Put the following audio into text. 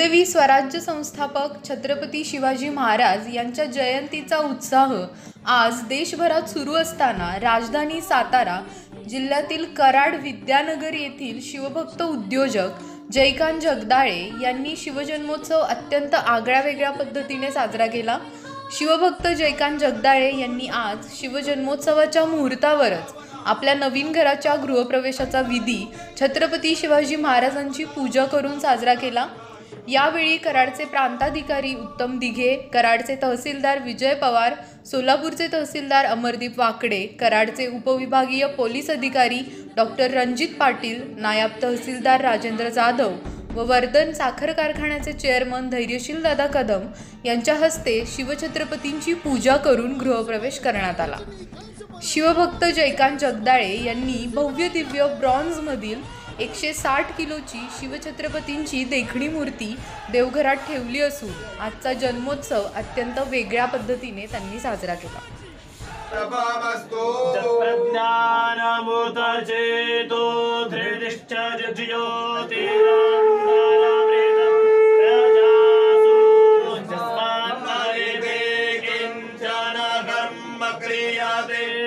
हिंदवी स्वराज्य संस्थापक छत्रपती शिवाजी महाराज यांच्या जयंतीचा उत्साह आज देशभरात सुरू असताना राजधानी सातारा जिल्ह्यातील कराड विद्यानगर येथील शिवभक्त उद्योजक जयकांत जगदाळे यांनी शिवजन्मोत्सव अत्यंत आगळ्यावेगळ्या पद्धतीने साजरा केला। शिवभक्त जयकांत जगदाळे यांनी आज शिवजन्मोत्सवाच्या मुहूर्तावरच आपल्या नवीन घराच्या गृहप्रवेशाचा विधी छत्रपती शिवाजी महाराजांची पूजा करून साजरा केला। यावेळी कराडचे प्रांताधिकारी उत्तम दिघे, कराडचे तहसीलदार विजय पवार, सोलापूरचे तहसीलदार अमरदीप वाकडे, कराडचे उपविभागीय पोलीस अधिकारी डॉक्टर रणजित पाटील, नायब तहसीलदार राजेंद्र जाधव व वर्धन साखर कारखान्याचे चेअरमन धैर्यशील दादा कदम यांच्या हस्ते शिवछत्रपतींची पूजा करून गृहप्रवेश करण्यात आला। शिवभक्त जयकांत जगदाळे यांनी भव्य दिव्य ब्रॉन्झमधील 160 किलोची शिवछत्रपतींची देखणी मूर्ती देवघरात ठेवली असून आजचा जन्मोत्सव अत्यंत वेगळ्या पद्धतीने त्यांनी साजरा केला। क्रियाते